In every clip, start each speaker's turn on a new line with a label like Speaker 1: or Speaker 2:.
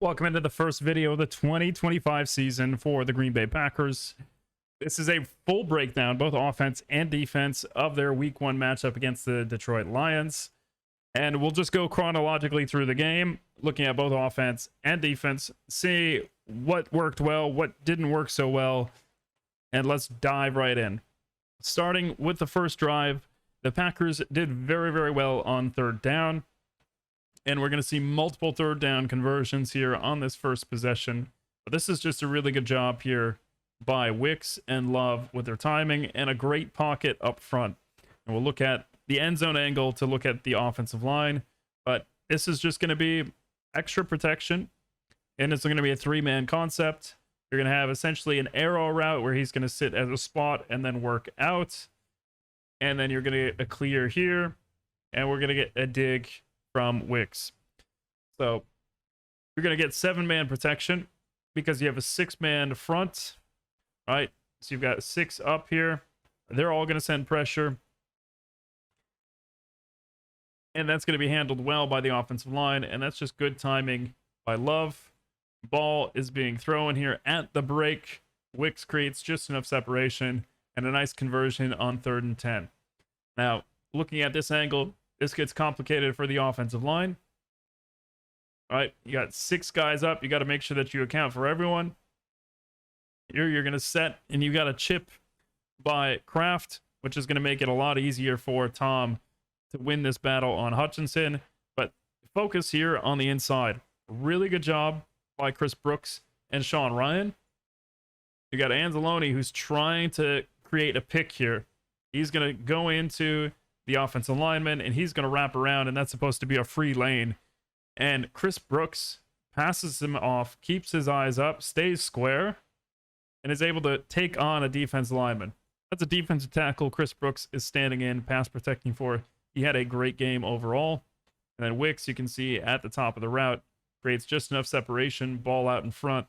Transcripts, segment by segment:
Speaker 1: Welcome into the first video of the 2025 season for the Green Bay Packers. This is a full breakdown, both offense and defense, of their week one matchup against the Detroit Lions. And we'll just go chronologically through the game, looking at both offense and defense, see what worked well, what didn't work so well, and let's dive right in. Starting with the first drive, the Packers did very, very well on third down. And we're going to see multiple third down conversions here on this first possession. But this is just a really good job here by Wicks and Love with their timing and a great pocket up front. And we'll look at the end zone angle to look at the offensive line. But this is just going to be extra protection. And it's going to be a three-man concept. You're going to have essentially an arrow route where he's going to sit as a spot and then work out. And then you're going to get a clear here. And we're going to get a dig from Wicks. So you're going to get 7-man protection because you have a 6-man front, right? So you've got 6 up here. They're all going to send pressure. And that's going to be handled well by the offensive line. And that's just good timing by Love. Ball is being thrown here at the break. Wicks creates just enough separation and a nice conversion on 3rd and 10. Now, looking at this angle, this gets complicated for the offensive line. All right, you got 6 guys up. You got to make sure that you account for everyone. Here you're going to set, and you got a chip by Kraft, which is going to make it a lot easier for Tom to win this battle on Hutchinson. But focus here on the inside. Really good job by Chris Brooks and Sean Ryan. You got Anzalone, who's trying to create a pick here. He's going to go into the offensive lineman, and he's going to wrap around, and that's supposed to be a free lane. And Chris Brooks passes him off, keeps his eyes up, stays square, and is able to take on a defensive lineman. That's a defensive tackle Chris Brooks is standing in, pass protecting for. He had a great game overall. And then Wicks, you can see at the top of the route, creates just enough separation, ball out in front,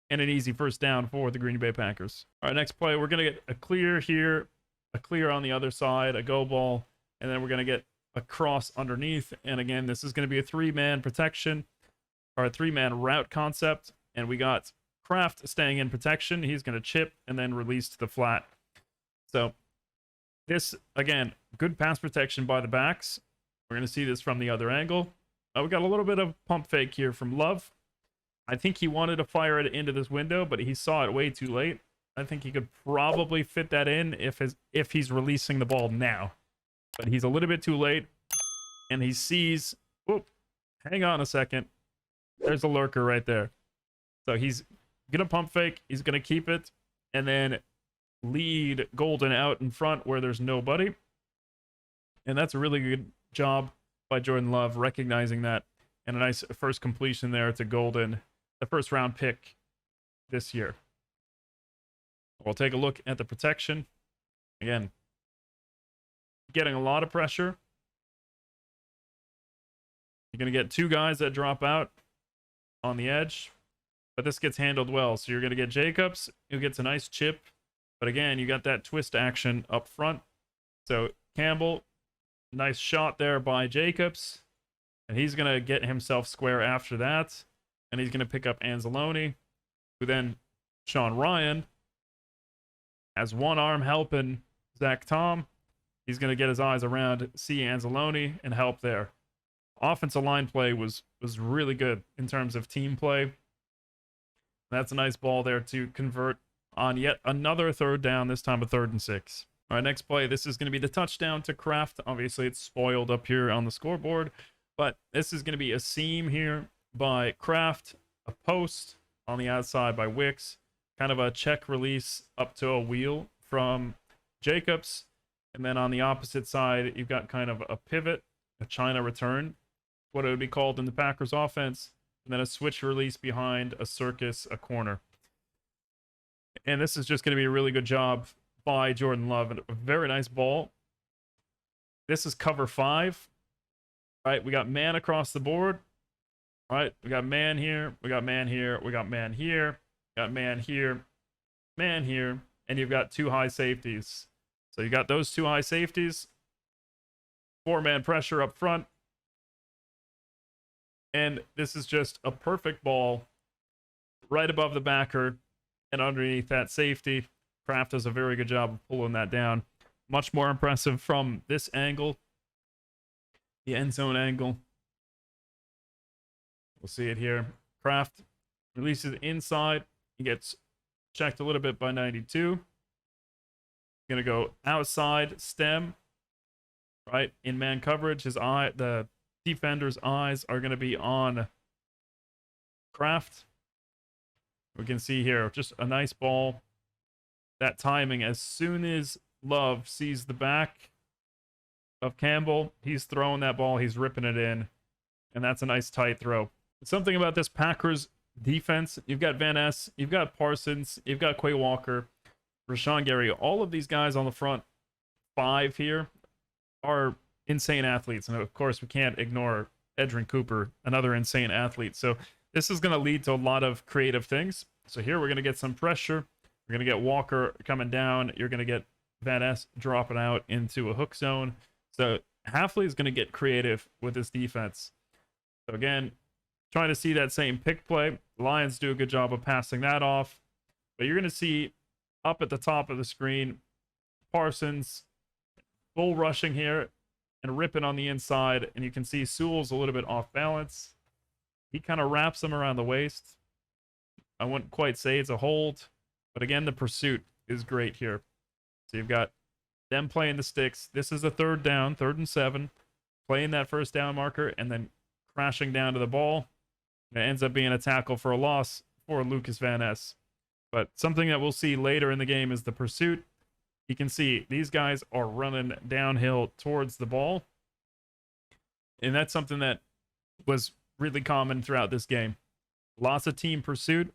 Speaker 1: and an easy first down for the Green Bay Packers. All right, next play, we're going to get a clear here, a clear on the other side, a go ball, and then we're going to get a cross underneath. And again, this is going to be a 3-man protection or a 3-man route concept. And we got Kraft staying in protection. He's going to chip and then release to the flat. So this, again, good pass protection by the backs. We're going to see this from the other angle. We got a little bit of pump fake here from Love. I think he wanted to fire it into this window, but he saw it way too late. I think he could probably fit that in if he's releasing the ball now. But he's a little bit too late, and he sees, whoop, hang on a second. There's a lurker right there. So he's going to pump fake. He's going to keep it, and then lead Golden out in front where there's nobody. And that's a really good job by Jordan Love recognizing that, and a nice first completion there to Golden, the first round pick this year. We'll take a look at the protection. Again, getting a lot of pressure. You're going to get 2 guys that drop out on the edge, but this gets handled well. So you're going to get Jacobs, who gets a nice chip, but again, you got that twist action up front. So Campbell, nice shot there by Jacobs, and he's going to get himself square after that, and he's going to pick up Anzalone, who then Sean Ryan has one arm helping Zach Tom. He's going to get his eyes around, see Anzalone, and help there. Offensive line play was really good in terms of team play. That's a nice ball there to convert on yet another third down, this time a 3rd and 6. All right, next play. This is going to be the touchdown to Kraft. Obviously, it's spoiled up here on the scoreboard, but this is going to be a seam here by Kraft, a post on the outside by Wicks, kind of a check release up to a wheel from Jacobs. And then on the opposite side, you've got kind of a pivot, a China return, what it would be called in the Packers offense, and then a switch release behind a circus, a corner. And this is just going to be a really good job by Jordan Love. And a very nice ball. This is cover 5. All right, we got man across the board. All right, we got man here, we got man here, we got man here, got man here, man here, and you've got 2 high safeties. So you got those 2 high safeties, 4-man pressure up front, And this is just a perfect ball right above the backer and underneath that safety. Kraft does a very good job of pulling that down. Much more impressive from this angle, the end zone angle. We'll see it here. Kraft releases inside. He gets checked a little bit by 92. Gonna go outside stem, right? In man coverage, the defender's eyes are gonna be on Kraft. We can see here just a nice ball. That timing, as soon as Love sees the back of Campbell, he's throwing that ball, he's ripping it in, and that's a nice tight throw. Something about this Packers defense, you've got Van Ness, you've got Parsons, you've got Quay Walker, Rashawn Gary, all of these guys on the front five here are insane athletes. And of course, we can't ignore Edrin Cooper, another insane athlete. So this is going to lead to a lot of creative things. So here we're going to get some pressure. We're going to get Walker coming down. You're going to get Van Ness dropping out into a hook zone. So Hafley is going to get creative with this defense. So again, trying to see that same pick play. Lions do a good job of passing that off. But you're going to see up at the top of the screen, Parsons bull rushing here and ripping on the inside. And you can see Sewell's a little bit off balance. He kind of wraps him around the waist. I wouldn't quite say it's a hold. But again, the pursuit is great here. So you've got them playing the sticks. This is a third down, 3rd and 7. Playing that first down marker and then crashing down to the ball. It ends up being a tackle for a loss for Lucas Van Ness. But something that we'll see later in the game is the pursuit. You can see these guys are running downhill towards the ball. And that's something that was really common throughout this game. Lots of team pursuit,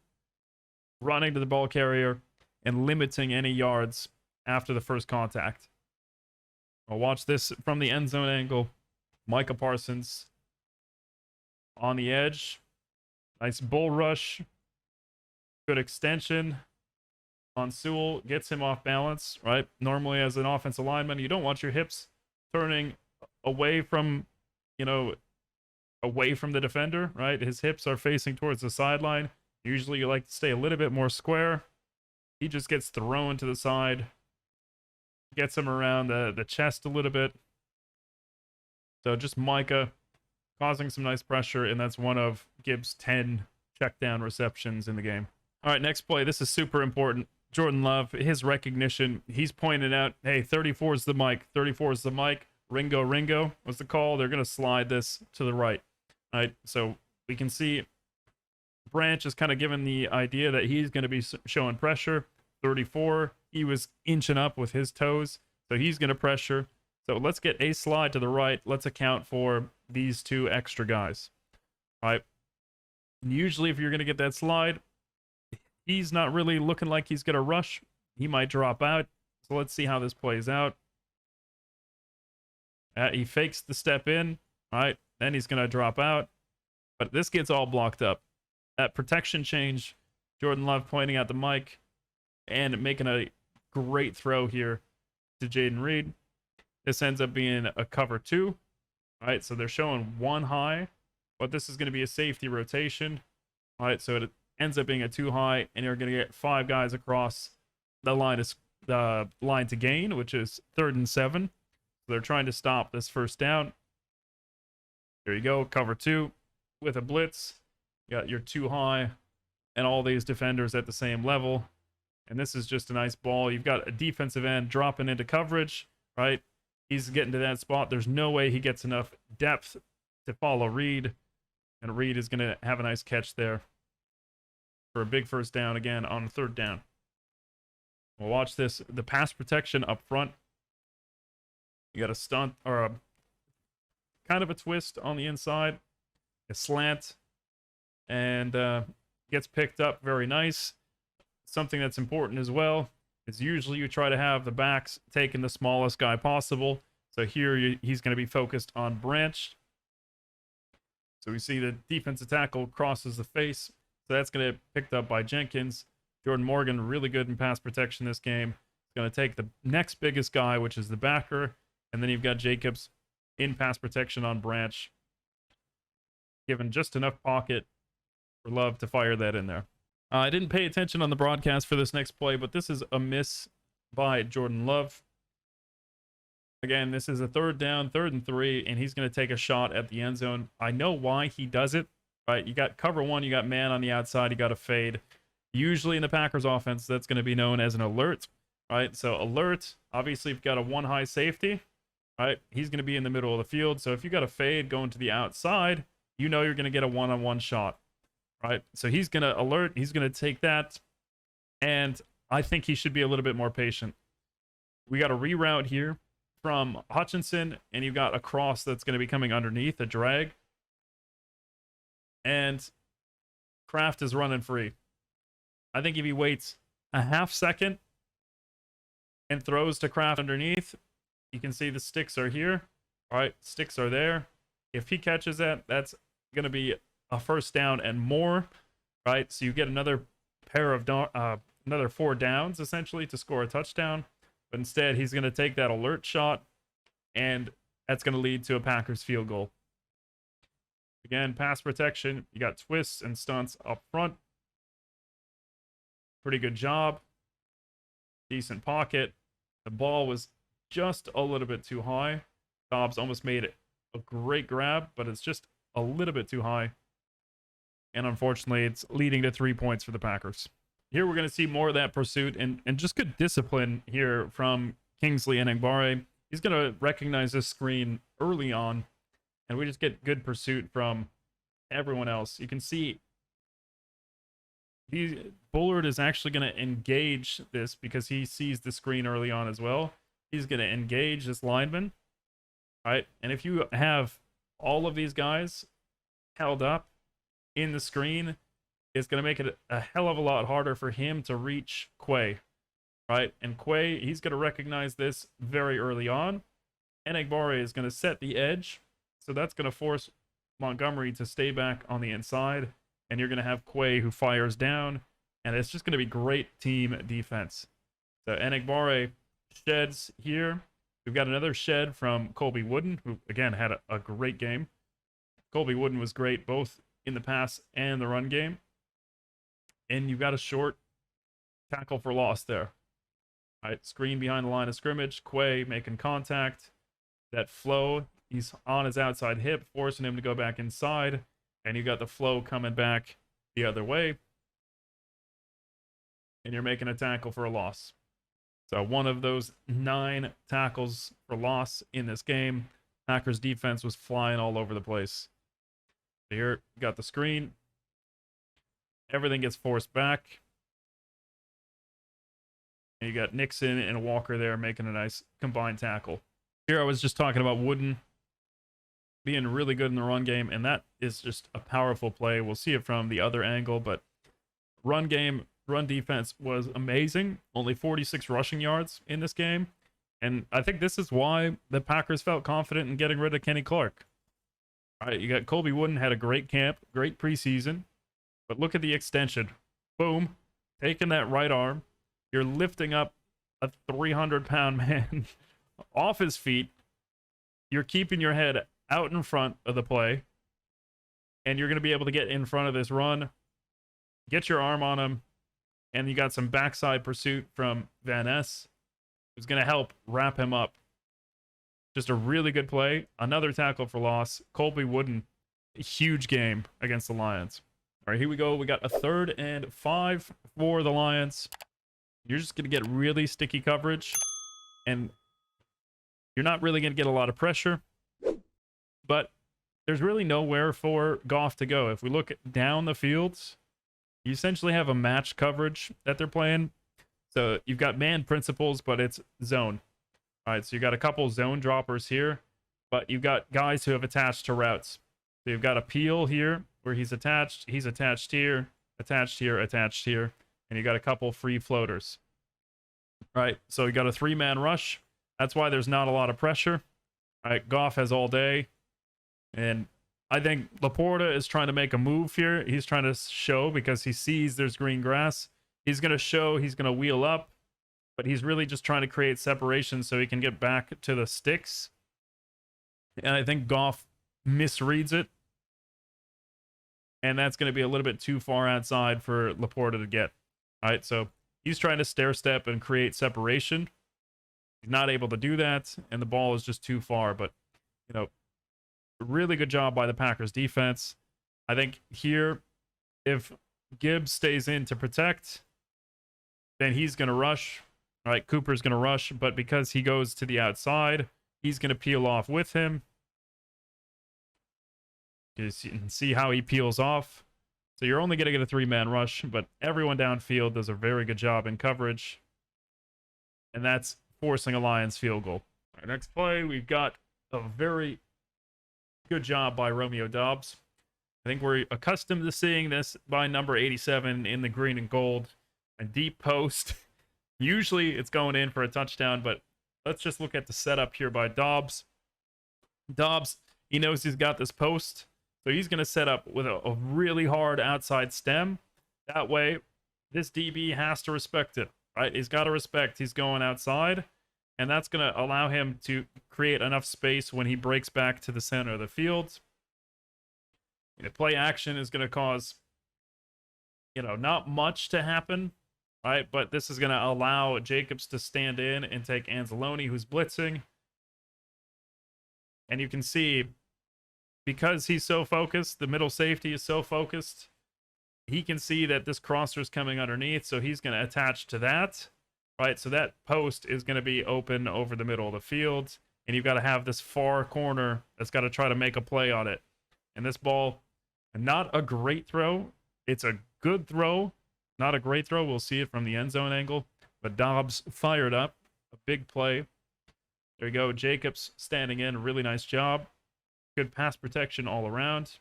Speaker 1: running to the ball carrier, and limiting any yards after the first contact. I'll watch this from the end zone angle. Micah Parsons on the edge. Nice bull rush. Good extension on Sewell. Gets him off balance, right? Normally as an offensive lineman, you don't want your hips turning away from, away from the defender, right? His hips are facing towards the sideline. Usually you like to stay a little bit more square. He just gets thrown to the side. Gets him around the chest a little bit. So just Micah causing some nice pressure, and that's one of Gibbs' 10 check down receptions in the game. All right, next play. This is super important. Jordan Love, his recognition, he's pointing out, hey, 34 is the mic. 34 is the mic. Ringo was the call. They're going to slide this to the right. All right, so we can see Branch is kind of given the idea that he's going to be showing pressure. 34, he was inching up with his toes, so he's going to pressure. So let's get a slide to the right. Let's account for these two extra guys. All right. Usually if you're going to get that slide, he's not really looking like he's going to rush. He might drop out. So let's see how this plays out. He fakes the step in. All right. Then he's going to drop out. But this gets all blocked up. That protection change, Jordan Love pointing out the mic and making a great throw here to Jaden Reed. This ends up being a cover 2. All right, so they're showing 1 high, but this is going to be a safety rotation. All right, so it ends up being a 2 high, and you're going to get 5 guys across the line to gain, which is 3rd and 7. So they're trying to stop this first down. There you go, cover 2 with a blitz. You got your 2 high and all these defenders at the same level. And this is just a nice ball. You've got a defensive end dropping into coverage, right? He's getting to that spot. There's no way he gets enough depth to follow Reed. And Reed is going to have a nice catch there for a big first down again on 3rd down. We'll watch this. The pass protection up front. You got a stunt or a kind of a twist on the inside. A slant. And gets picked up very nice. Something that's important as well is usually you try to have the backs taking the smallest guy possible. So here he's going to be focused on Branch. So we see the defensive tackle crosses the face. So that's going to be picked up by Jenkins. Jordan Morgan, really good in pass protection this game. He's going to take the next biggest guy, which is the backer. And then you've got Jacobs in pass protection on Branch. given just enough pocket for Love to fire that in there. I didn't pay attention on the broadcast for this next play, but this is a miss by Jordan Love. Again, this is a third down, 3rd and 3, and he's going to take a shot at the end zone. I know why he does it, right? You got cover one, you got man on the outside, you got a fade. Usually in the Packers offense, that's going to be known as an alert, right? So alert, obviously, if you've got a one high safety, right? He's going to be in the middle of the field. So if you got a fade going to the outside, you know you're going to get a one-on-one shot, right? So he's going to alert, he's going to take that, and I think he should be a little bit more patient. We got a reroute here from Hutchinson, and you've got a cross that's going to be coming underneath, a drag. And Kraft is running free. I think if he waits a half second and throws to Kraft underneath, you can see the sticks are here. All right, sticks are there. If he catches that, that's going to be a first down and more, right? So you get another pair of another 4 downs essentially to score a touchdown. But instead, he's going to take that alert shot, and that's going to lead to a Packers field goal. Again, pass protection. You got twists and stunts up front. Pretty good job. Decent pocket. The ball was just a little bit too high. Dobbs almost made it a great grab, but it's just a little bit too high. And unfortunately, it's leading to 3 points for the Packers. Here we're going to see more of that pursuit and just good discipline here from Kingsley Enagbare. He's going to recognize this screen early on, and we just get good pursuit from everyone else. You can see Bullard is actually going to engage this because he sees the screen early on as well. He's going to engage this lineman, right? And if you have all of these guys held up in the screen, it's going to make it a hell of a lot harder for him to reach Quay, right? And Quay, he's going to recognize this very early on. Enagbare is going to set the edge, so that's going to force Montgomery to stay back on the inside, and you're going to have Quay who fires down, and it's just going to be great team defense. So Enagbare sheds here. We've got another shed from Colby Wooden, who, again, had a great game. Colby Wooden was great both in the pass and the run game. And you've got a short tackle for loss there. All right, screen behind the line of scrimmage. Quay making contact. That flow, he's on his outside hip, forcing him to go back inside. And you got the flow coming back the other way. And you're making a tackle for a loss. So one of those 9 tackles for loss in this game. Packers defense was flying all over the place. So here, you got the screen. Everything gets forced back. And you got Nixon and Walker there making a nice combined tackle. Here I was just talking about Wooden being really good in the run game, and that is just a powerful play. We'll see it from the other angle, but run defense was amazing. Only 46 rushing yards in this game. And I think this is why the Packers felt confident in getting rid of Kenny Clark. All right, you got Colby Wooden, had a great camp, great preseason. But look at the extension. Boom. Taking that right arm. You're lifting up a 300-pound man off his feet. You're keeping your head out in front of the play. And you're going to be able to get in front of this run. Get your arm on him. And you got some backside pursuit from Van Ness, who's going to help wrap him up. Just a really good play. Another tackle for loss. Colby Wooden, a huge game against the Lions. All right, here we go. We got a 3rd and 5 for the Lions. You're just going to get really sticky coverage, and you're not really going to get a lot of pressure, but there's really nowhere for Goff to go. If we look down the fields, you essentially have a match coverage that they're playing. So you've got man principles, but it's zone. All right, so you've got a couple zone droppers here, but you've got guys who have attached to routes. So you've got a Peel here where he's attached here, attached here, attached here, and you got a couple free floaters. Right, so you got a 3-man rush. That's why there's not a lot of pressure. All right, Goff has all day, and I think Laporta is trying to make a move here. He's trying to show because he sees there's green grass. He's going to show, he's going to wheel up, but he's really just trying to create separation so he can get back to the sticks. And I think Goff misreads it. and that's going to be a little bit too far outside for Laporta to get. All right, so he's trying to stair step and create separation. He's not able to do that, and the ball is just too far. But, you know, really good job by the Packers defense. I think here, if Gibbs stays in to protect, then he's going to rush. All right, Cooper's going to rush, but because he goes to the outside, he's going to peel off with him. You can see how he peels off. So you're only going to get a 3-man rush, but everyone downfield does a very good job in coverage. And that's forcing a Lions field goal. All right, next play, we've got a very good job by Romeo Doubs. I think we're accustomed to seeing this by number 87 in the green and gold. A deep post. Usually it's going in for a touchdown, but let's just look at the setup here by Doubs. Doubs, he knows he's got this post. So he's going to set up with a really hard outside stem. That way, this DB has to respect it, right? He's got to respect he's going outside, and that's going to allow him to create enough space when he breaks back to the center of the field. The play action is going to cause, not much to happen, right? But this is going to allow Jacobs to stand in and take Anzalone, who's blitzing. And you can see, because he's so focused, the middle safety is so focused, he can see that this crosser is coming underneath, so he's going to attach to that, right? So that post is going to be open over the middle of the field, and you've got to have this far corner that's got to try to make a play on it. And this ball, not a great throw. It's a good throw, not a great throw. We'll see it from the end zone angle, but Doubs fired up. A big play. There you go. Jacobs standing in. Really nice job. Good pass protection all around.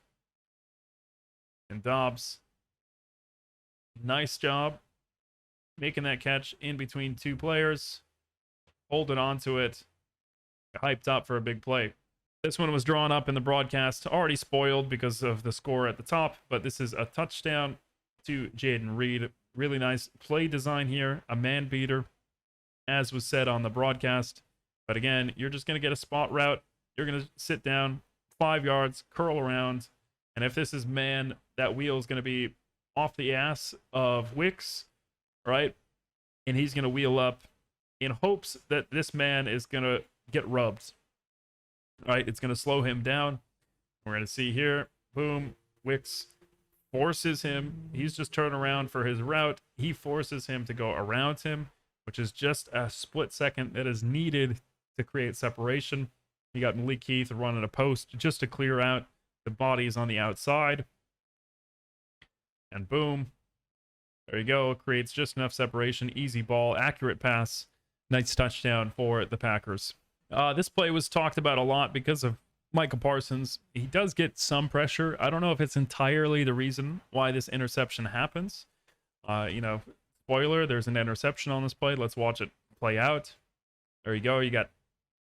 Speaker 1: And Doubs, nice job making that catch in between two players. Holding on to it. Hyped up for a big play. This one was drawn up in the broadcast, already spoiled because of the score at the top, but this is a touchdown to Jaden Reed. Really nice play design here, a man beater, as was said on the broadcast. But again, you're just going to get a spot route. You're going to sit down 5 yards, curl around, and if this is man, that wheel is going to be off the ass of Wicks, right? And he's going to wheel up in hopes that this man is going to get rubbed. Right, it's going to slow him down. We're going to see here, boom, Wicks forces him. He's just turning around for his route. He forces him to go around him, which is just a split second that is needed to create separation. You got Malik Heath running a post just to clear out the bodies on the outside. And boom, there you go. Creates just enough separation. Easy ball, accurate pass. Nice touchdown for the Packers. This play was talked about a lot because of Micah Parsons. He does get some pressure. I don't know if it's entirely the reason why this interception happens. Spoiler, there's an interception on this play. Let's watch it play out. There you go. You got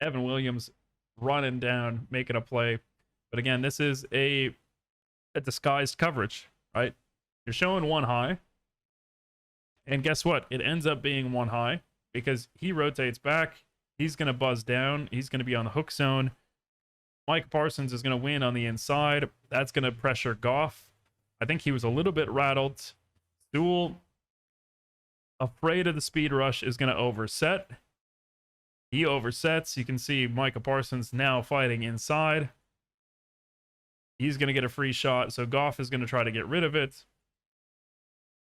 Speaker 1: Evan Williams running down, making a play. But again, this is a disguised coverage, right? You're showing one high. And guess what? It ends up being one high because he rotates back. He's going to buzz down. He's going to be on the hook zone. Mike Parsons is going to win on the inside. That's going to pressure Goff. I think he was a little bit rattled. Sewell, afraid of the speed rush, is going to overset. He oversets. You can see Micah Parsons now fighting inside. He's going to get a free shot, so Goff is going to try to get rid of it.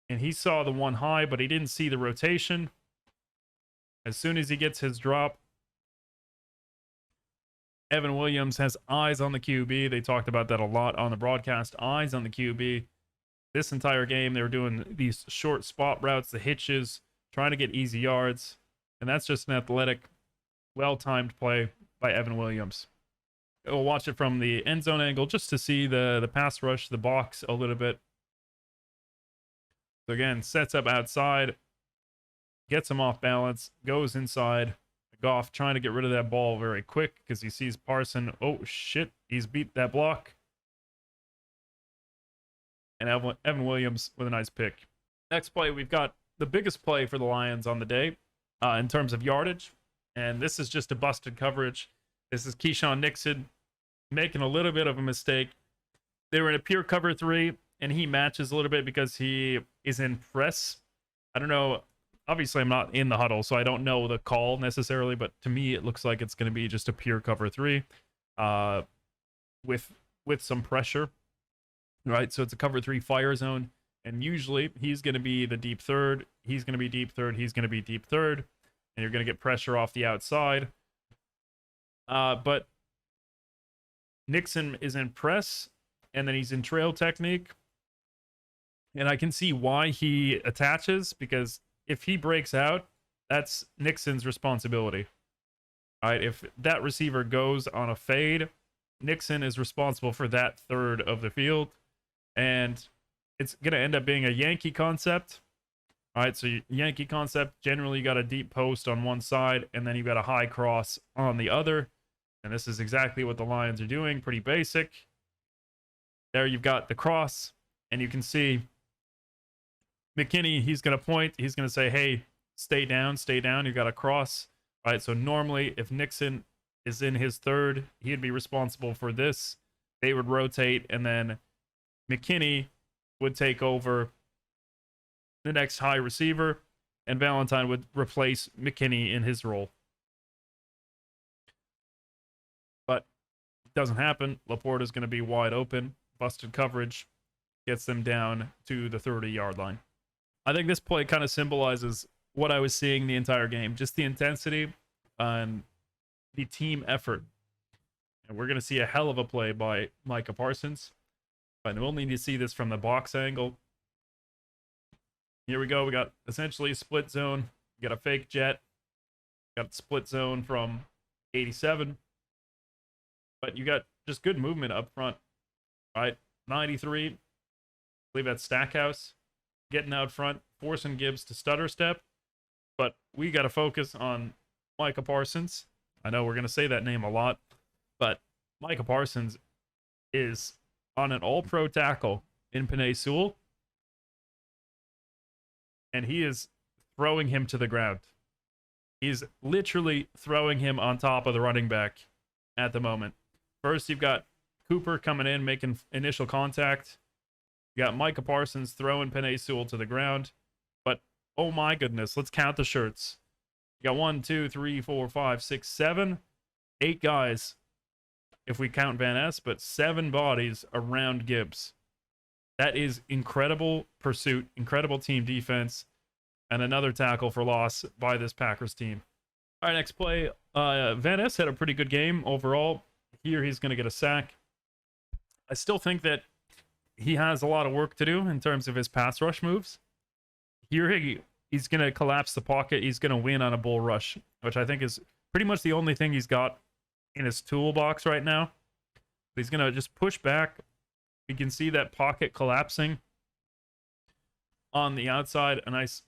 Speaker 1: And he saw the one high, but he didn't see the rotation. As soon as he gets his drop, Evan Williams has eyes on the QB. They talked about that a lot on the broadcast. Eyes on the QB. This entire game, they were doing these short spot routes, the hitches, trying to get easy yards. And that's just an athletic, well-timed play by Evan Williams. We'll watch it from the end zone angle just to see the pass rush, the box a little bit. So again, sets up outside, gets him off balance, goes inside. Goff trying to get rid of that ball very quick because he sees Parson. Oh, shit. He's beat that block. And Evan Williams with a nice pick. Next play, we've got the biggest play for the Lions on the day in terms of yardage. And this is just a busted coverage. This is Keyshawn Nixon making a little bit of a mistake. They were in a pure cover 3. and he matches a little bit because he is in press. I don't know. Obviously, I'm not in the huddle, so I don't know the call necessarily, but to me, it looks like it's going to be just a pure cover three uh, with some pressure, right? So it's a cover three fire zone, and usually he's going to be the deep third. He's going to be deep third. He's going to be deep third, and you're going to get pressure off the outside. But Nixon is in press, and then he's in trail technique. And I can see why he attaches, because if he breaks out, that's Nixon's responsibility. All right, if that receiver goes on a fade, Nixon is responsible for that third of the field. And it's going to end up being a Yankee concept. All right, so Yankee concept, generally you got a deep post on one side, and then you've got a high cross on the other. And this is exactly what the Lions are doing, pretty basic. There you've got the cross, and you can see McKinney, he's going to point. He's going to say, hey, stay down, stay down. You got a cross. All right, so normally if Nixon is in his third, he'd be responsible for this. They would rotate, and then McKinney would take over the next high receiver, and Valentine would replace McKinney in his role. But it doesn't happen. Laporte is going to be wide open. Busted coverage gets them down to the 30-yard line. I think this play kind of symbolizes what I was seeing the entire game. Just the intensity and the team effort. And we're going to see a hell of a play by Micah Parsons. But we'll need to see this from the box angle. Here we go. We got essentially a split zone. We got a fake jet. Got split zone from 87. But you got just good movement up front. All right, 93. I believe that's Stackhouse getting out front, forcing Gibbs to stutter step. But we got to focus on Micah Parsons. I know we're going to say that name a lot, but Micah Parsons is on an all-pro tackle in Penei Sewell, and he is throwing him to the ground. He's literally throwing him on top of the running back at the moment. First, you've got Cooper coming in, making initial contact. You got Micah Parsons throwing Penei Sewell to the ground. But, oh my goodness, let's count the shirts. You got 1, 2, 3, 4, 5, 6, 7, 8 guys, if we count Van Ness, but 7 bodies around Gibbs. That is incredible pursuit, incredible team defense, and another tackle for loss by this Packers team. All right, next play. Van Ness had a pretty good game overall. Here he's going to get a sack. I still think that he has a lot of work to do in terms of his pass rush moves. Here he's going to collapse the pocket. He's going to win on a bull rush, which I think is pretty much the only thing he's got in his toolbox right now. He's going to just push back. You can see that pocket collapsing on the outside. A nice,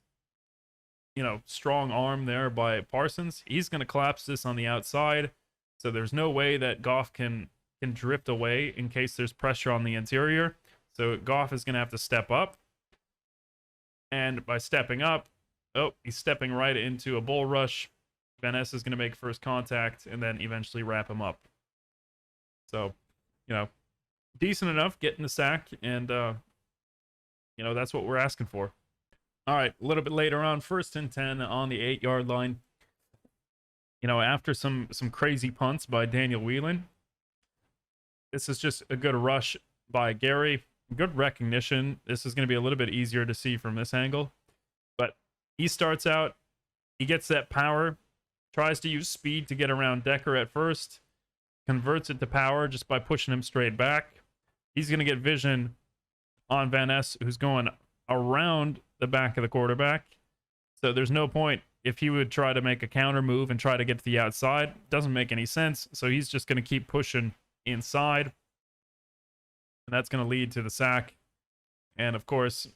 Speaker 1: strong arm there by Parsons. He's going to collapse this on the outside. So there's no way that Goff can drift away in case there's pressure on the interior. So Goff is going to have to step up. And by stepping up, he's stepping right into a bull rush. Van Ness is going to make first contact and then eventually wrap him up. So, decent enough getting the sack. And, that's what we're asking for. All right, a little bit later on, 1st and 10 on the 8-yard line. After some crazy punts by Daniel Whelan. This is just a good rush by Gary. Good recognition. This is going to be a little bit easier to see from this angle. But he starts out. He gets that power. Tries to use speed to get around Decker at first. Converts it to power just by pushing him straight back. He's going to get vision on Van Ness, who's going around the back of the quarterback. So there's no point if he would try to make a counter move and try to get to the outside. Doesn't make any sense. So he's just going to keep pushing inside. And that's going to lead to the sack. And of course,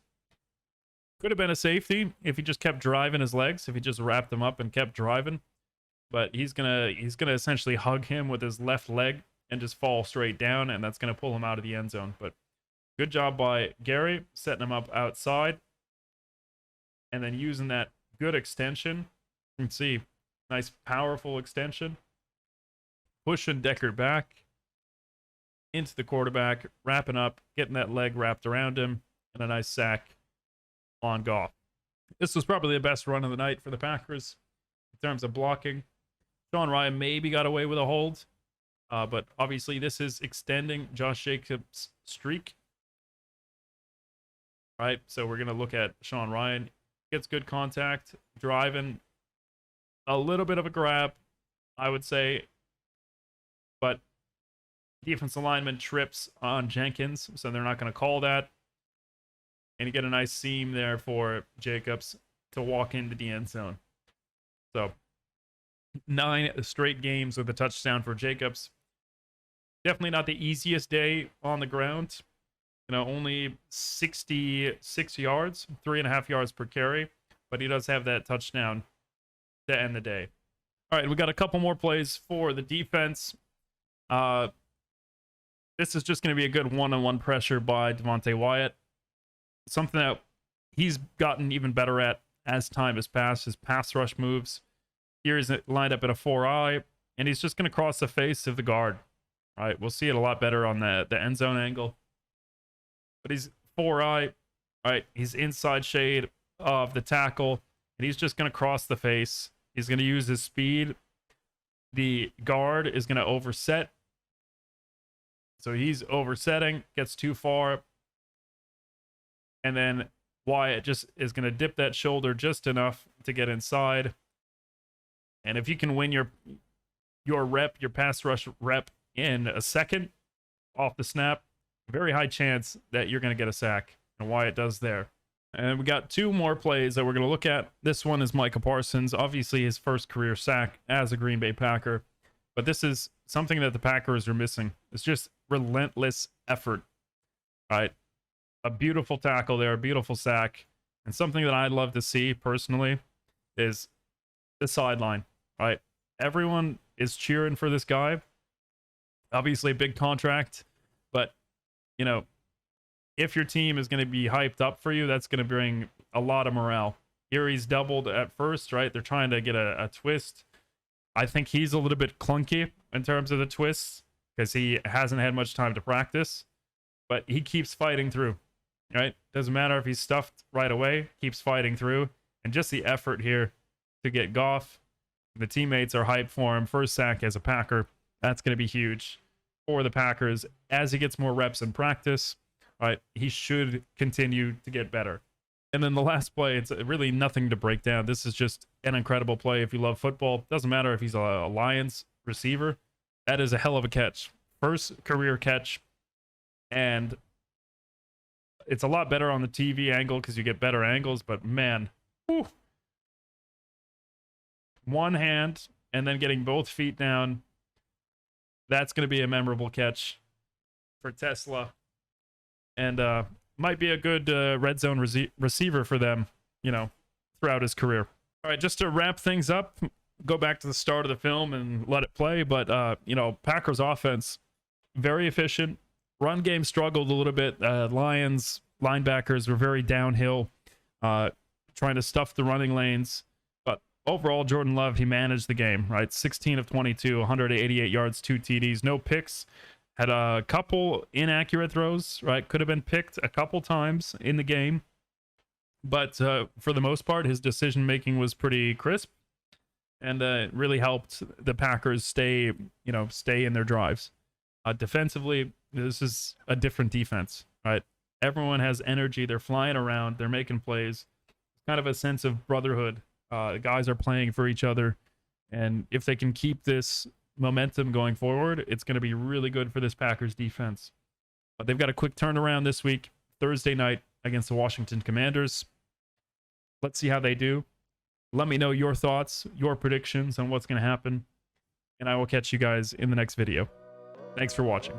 Speaker 1: could have been a safety if he just kept driving his legs, if he just wrapped them up and kept driving. But he's gonna essentially hug him with his left leg and just fall straight down, and that's gonna pull him out of the end zone. But good job by Gary setting him up outside. And then using that good extension. You can see nice powerful extension. Pushing Decker back. into the quarterback, wrapping up, getting that leg wrapped around him, and a nice sack on Goff. This was probably the best run of the night for the Packers in terms of blocking. Sean Ryan maybe got away with a hold, but obviously this is extending Josh Jacobs' streak. Right, so we're going to look at Sean Ryan. Gets good contact, driving, a little bit of a grab, I would say, but defensive lineman trips on Jenkins, so they're not going to call that. And you get a nice seam there for Jacobs to walk into the end zone. So 9 straight games with a touchdown for Jacobs. Definitely not the easiest day on the ground. You know, only 66 yards, 3.5 yards per carry, but he does have that touchdown to end the day. All right, we got a couple more plays for the defense. This is just going to be a good one-on-one pressure by Devontae Wyatt. Something that he's gotten even better at as time has passed, his pass rush moves. Here he's lined up at a 4-eye, and he's just going to cross the face of the guard. All right, we'll see it a lot better on the end zone angle. But he's 4-eye. All right, he's inside shade of the tackle, and he's just going to cross the face. He's going to use his speed. The guard is going to overset. So he's oversetting, gets too far. And then Wyatt just is going to dip that shoulder just enough to get inside. And if you can win your pass rush rep in a second off the snap, very high chance that you're going to get a sack. And Wyatt does there. And we got 2 more plays that we're going to look at. This one is Micah Parsons, obviously his first career sack as a Green Bay Packer. But this is something that the Packers are missing. It's just relentless effort. All right. A beautiful tackle there, a beautiful sack. And something that I'd love to see personally is the sideline. All right. Everyone is cheering for this guy. Obviously a big contract, but you know, if your team is going to be hyped up for you, that's going to bring a lot of morale. Here he's doubled at first, right? They're trying to get a twist. I think he's a little bit clunky in terms of the twists because he hasn't had much time to practice, but he keeps fighting through, right? Doesn't matter if he's stuffed right away, keeps fighting through. And just the effort here to get Goff. The teammates are hyped for him. First sack as a Packer. That's going to be huge for the Packers as he gets more reps in practice. All right, he should continue to get better. And then the last play, it's really nothing to break down. This is just an incredible play if you love football. Doesn't matter if he's a Lions receiver. That is a hell of a catch. First career catch. And it's a lot better on the TV angle because you get better angles. But man, whew. One hand and then getting both feet down. That's going to be a memorable catch for Tesla. And might be a good red zone receiver for them, you know, throughout his career. All right, just to wrap things up, go back to the start of the film and let it play. But, you know, Packers offense, very efficient. Run game struggled a little bit. Lions linebackers were very downhill, trying to stuff the running lanes. But overall, Jordan Love, he managed the game, right? 16 of 22, 188 yards, 2 TDs, no picks. Had a couple inaccurate throws, right? Could have been picked a couple times in the game. But for the most part, his decision-making was pretty crisp. And it really helped the Packers stay in their drives. Defensively, this is a different defense, right? Everyone has energy. They're flying around. They're making plays. It's kind of a sense of brotherhood. The guys are playing for each other. And if they can keep this momentum going forward, it's going to be really good for this Packers defense. They've got a quick turnaround this week, Thursday night against the Washington Commanders. Let's see how they do. Let me know your thoughts, your predictions on what's going to happen, and I will catch you guys in the next video. Thanks for watching.